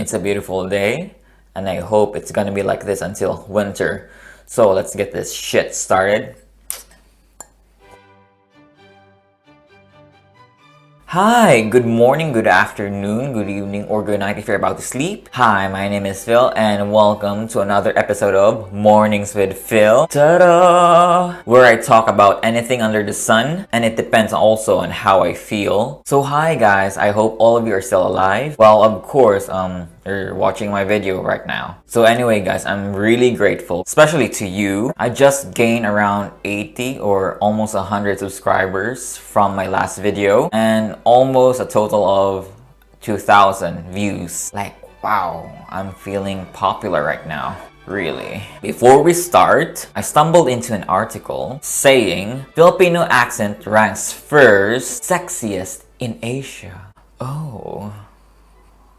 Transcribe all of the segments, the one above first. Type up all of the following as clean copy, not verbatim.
It's a beautiful day, and I hope it's gonna be like this until winter. So let's get this shit started. Hi, good morning, good afternoon, good evening, or good night if you're about to sleep. Hi, my name is Phil, and welcome to another episode of Mornings with Phil. Ta-da! Where I talk about anything under the sun, and it depends also on how I feel. So hi guys, I hope all of you are still alive. Well, of course, you're watching my video right now. So anyway guys, I'm really grateful, especially to you. I just gained around 80 or almost 100 subscribers from my last video and almost a total of 2,000 views. Like, wow, I'm feeling popular right now. Really. Before we start, I stumbled into an article saying Filipino accent ranks first sexiest in Asia. Oh.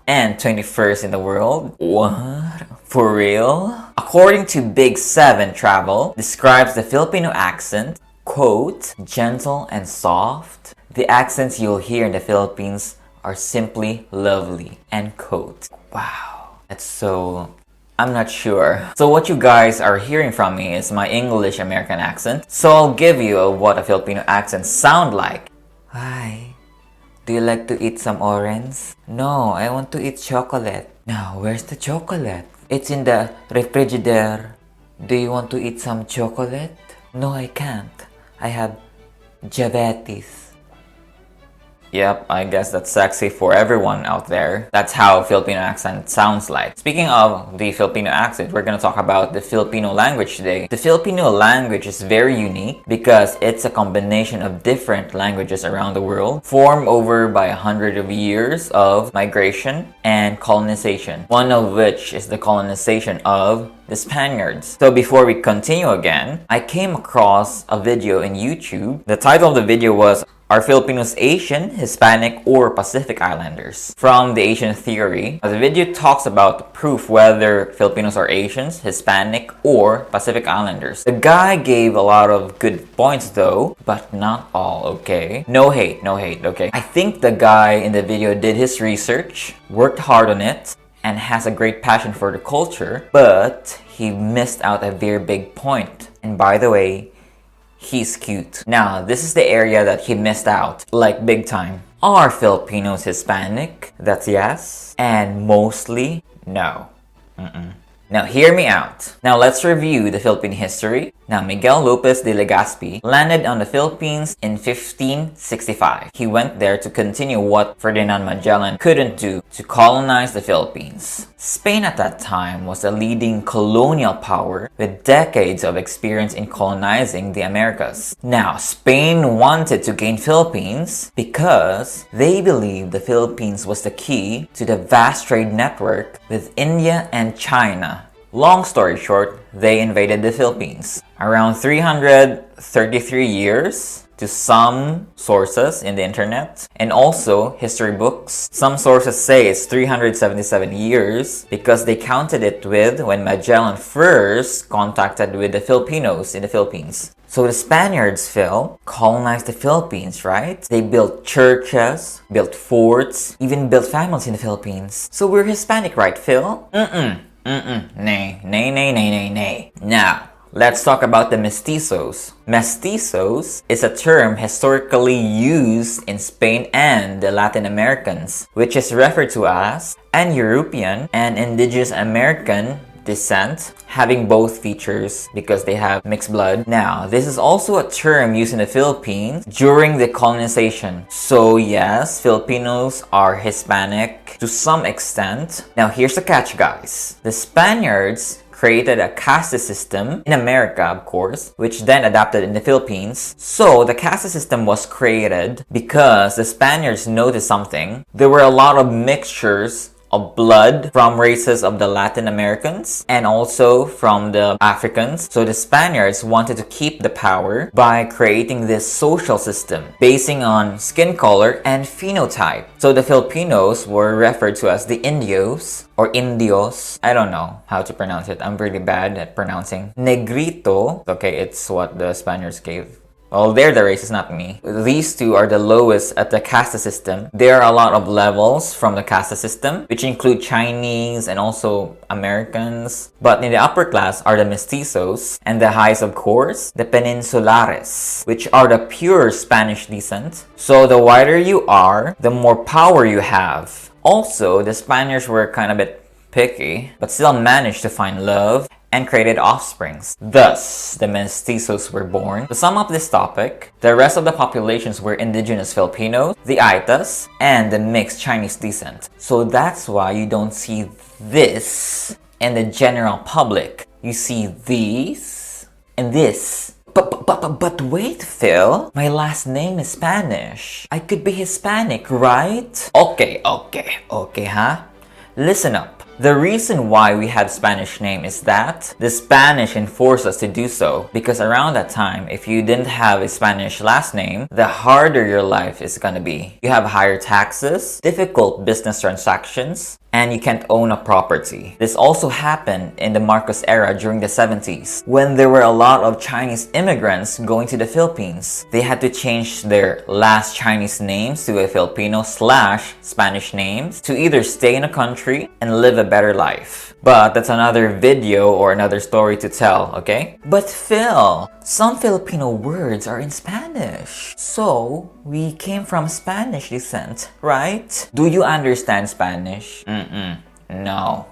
And 21st in the world? What? For real? According to Big 7 Travel, describes the Filipino accent, quote, gentle and soft. The accents you'll hear in the Philippines are simply lovely, end quote. Wow. That's so... I'm not sure. So what you guys are hearing from me is my English American accent. So I'll give you what a Filipino accent sound like. Hi. Do you like to eat some orange? No, I want to eat chocolate. Now, where's the chocolate? It's in the refrigerator. Do you want to eat some chocolate? No, I can't. I have diabetes. Yep, I guess that's sexy for everyone out there. That's how Filipino accent sounds like. Speaking of the Filipino accent, we're gonna talk about the Filipino language today. The Filipino language is very unique because it's a combination of different languages around the world, formed over by 100 of years of migration and colonization, one of which is the colonization of the Spaniards. So before we continue again, I came across a video in YouTube. The title of the video was Are Filipinos Asian, Hispanic, or Pacific Islanders? From the Asian theory. The video talks about the proof whether Filipinos are Asians, Hispanic, or Pacific Islanders. The guy gave a lot of good points though, but not all, okay? No hate, okay? I think the guy in the video did his research, worked hard on it, and has a great passion for the culture, but he missed out a very big point. And by the way, he's cute. Now, this is the area that he missed out, like big time. Are Filipinos Hispanic? That's yes. And mostly, no. Now, hear me out. Now, let's review the Philippine history. Now, Miguel Lopez de Legazpi landed on the Philippines in 1565. He went there to continue what Ferdinand Magellan couldn't do, to colonize the Philippines. Spain at that time was a leading colonial power with decades of experience in colonizing the Americas. Now, Spain wanted to gain Philippines because they believed the Philippines was the key to the vast trade network with India and China. Long story short, they invaded the Philippines. Around 333 years to some sources in the internet and also history books. Some sources say it's 377 years because they counted it with when Magellan first contacted with the Filipinos in the Philippines. So the Spaniards, Phil, colonized the Philippines, right? They built churches, built forts, even built families in the Philippines. So we're Hispanic, right, Phil? Nay. Now, let's talk about the mestizos. Mestizos is a term historically used in Spain and the Latin Americans, which is referred to as an European and indigenous American descent, having both features because they have mixed blood. Now, this is also a term used in the Philippines during the colonization. So yes, Filipinos are Hispanic to some extent. Now, here's the catch, guys. The Spaniards created a caste system in America, of course, which then adapted in the Philippines. So the caste system was created because the Spaniards noticed something. There were a lot of mixtures of blood from races of the Latin Americans and also from the Africans. So the Spaniards wanted to keep the power by creating this social system basing on skin color and phenotype. So the Filipinos were referred to as the Indios or Indios. I don't know how to pronounce it. I'm really bad at pronouncing. Negrito. Okay, it's what the Spaniards gave Well, they're the racist, not me. These two are the lowest at the caste system. There are a lot of levels from the caste system, which include Chinese and also Americans. But in the upper class are the mestizos, and the highest, of course, the peninsulares, which are the pure Spanish descent. So the whiter you are, the more power you have. Also, the Spaniards were kind of a bit picky, but still managed to find love and created offsprings. Thus, the mestizos were born. To sum up this topic, the rest of the populations were indigenous Filipinos, the Aitas, and the mixed Chinese descent. So that's why you don't see this in the general public. You see these and this. But wait, Phil. My last name is Spanish. I could be Hispanic, right? Okay, huh? Listen up. The reason why we have Spanish name is that the Spanish enforced us to do so, because around that time, if you didn't have a Spanish last name, the harder your life is gonna be. You have higher taxes, difficult business transactions, and you can't own a property. This also happened in the Marcos era during the 70s, when there were a lot of Chinese immigrants going to the Philippines. They had to change their last Chinese names to a Filipino/Spanish names to either stay in a country and live a better life. But that's another video or another story to tell, okay? But Phil, some Filipino words are in Spanish. So, we came from Spanish descent, right? Do you understand Spanish? No.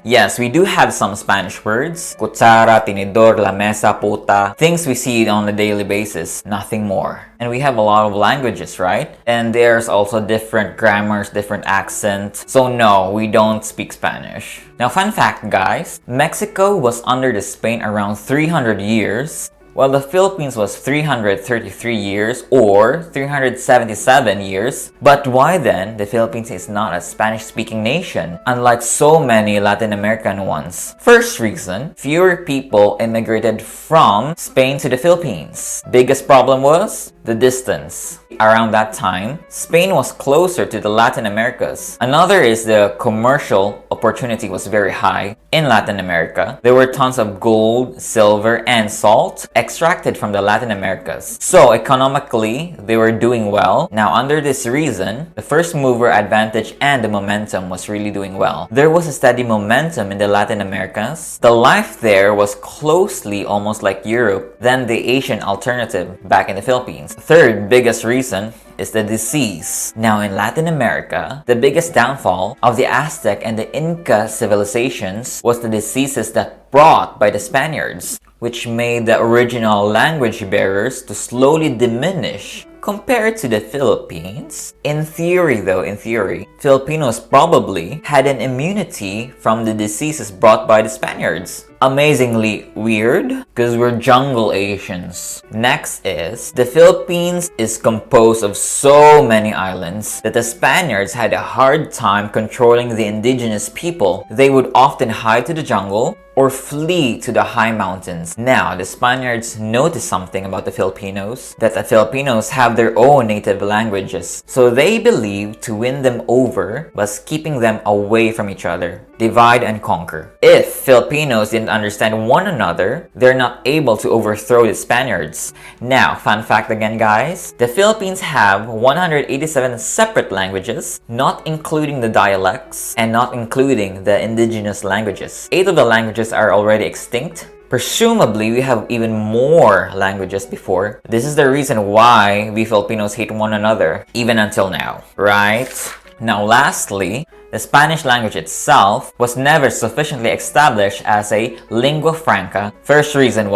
Yes, we do have some Spanish words. Cuchara, tinidor, la mesa, puta. Things we see on a daily basis. Nothing more. And we have a lot of languages, right? And there's also different grammars, different accents. So no, we don't speak Spanish. Now, fun fact, guys. Mexico was under the Spain around 300 years. While the Philippines was 333 years or 377 years. But why then the Philippines is not a Spanish-speaking nation, unlike so many Latin American ones? First reason, fewer people immigrated from Spain to the Philippines. Biggest problem was the distance. Around that time, Spain was closer to the Latin Americas. Another is the commercial opportunity was very high in Latin America. There were tons of gold, silver, and salt extracted from the Latin Americas. So economically, they were doing well. Now under this reason, the first mover advantage and the momentum was really doing well. There was a steady momentum in the Latin Americas. The life there was closely almost like Europe than the Asian alternative back in the Philippines. Third biggest reason is the disease. Now in Latin America, the biggest downfall of the Aztec and the Inca civilizations was the diseases that brought by the Spaniards, which made the original language bearers to slowly diminish compared to the Philippines. In theory, Filipinos probably had an immunity from the diseases brought by the Spaniards. Amazingly weird, because we're jungle Asians. Next is, the Philippines is composed of so many islands that the Spaniards had a hard time controlling the indigenous people. They would often hide to the jungle or flee to the high mountains. Now, the Spaniards noticed something about the Filipinos, that the Filipinos have their own native languages. So they believed to win them over was keeping them away from each other. Divide and conquer. If Filipinos didn't understand one another, they're not able to overthrow the Spaniards. Now, fun fact again, guys. The Philippines have 187 separate languages, not including the dialects and not including the indigenous languages. 8 of the languages are already extinct. Presumably, we have even more languages before. This is the reason why we Filipinos hate one another, even until now, right? Now, lastly, the Spanish language itself was never sufficiently established as a lingua franca. First reason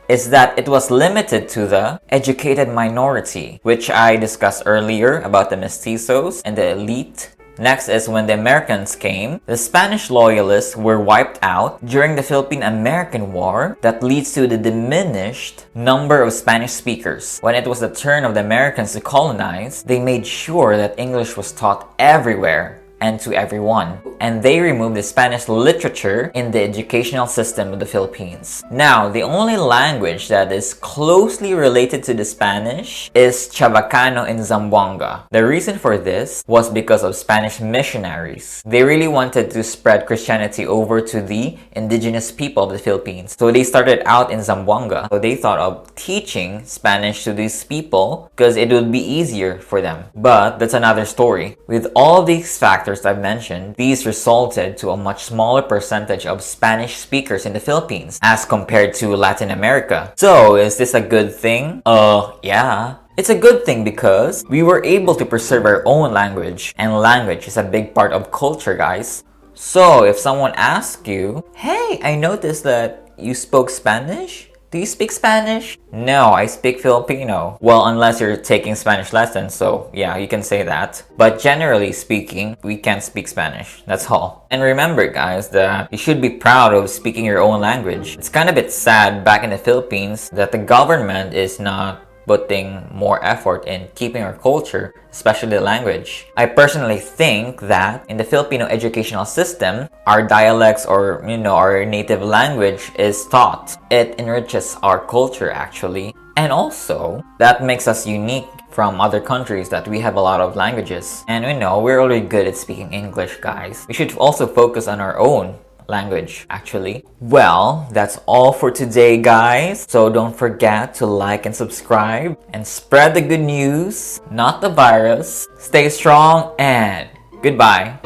is that it was limited to the educated minority, which I discussed earlier about the mestizos and the elite. Next is when the Americans came, the Spanish loyalists were wiped out during the Philippine-American War. That leads to the diminished number of Spanish speakers. When it was the turn of the Americans to colonize, they made sure that English was taught everywhere. and to everyone. And they removed the Spanish literature in the educational system of the Philippines. Now, the only language that is closely related to the Spanish is Chavacano in Zamboanga. The reason for this was because of Spanish missionaries. They really wanted to spread Christianity over to the indigenous people of the Philippines. So they started out in Zamboanga. So they thought of teaching Spanish to these people because it would be easier for them. But that's another story. With all these factors I've mentioned, these resulted to a much smaller percentage of Spanish speakers in the Philippines as compared to Latin America. So is this a good thing? Yeah. It's a good thing because we were able to preserve our own language, and language is a big part of culture, guys. So if someone asks you, "Hey, I noticed that you spoke Spanish? Do you speak Spanish?" No, I speak Filipino. Well, unless you're taking Spanish lessons, so yeah, you can say that. But generally speaking, we can't speak Spanish. That's all. And remember, guys, that you should be proud of speaking your own language. It's kind of a bit sad back in the Philippines that the government is not putting more effort in keeping our culture, especially the language. I personally think that in the Filipino educational system, our dialects or, our native language is taught. It enriches our culture actually. And also, that makes us unique from other countries that we have a lot of languages. And we're already good at speaking English, guys. We should also focus on our own language actually. Well, that's all for today, guys. So don't forget to like and subscribe and spread the good news, not the virus. Stay strong and goodbye.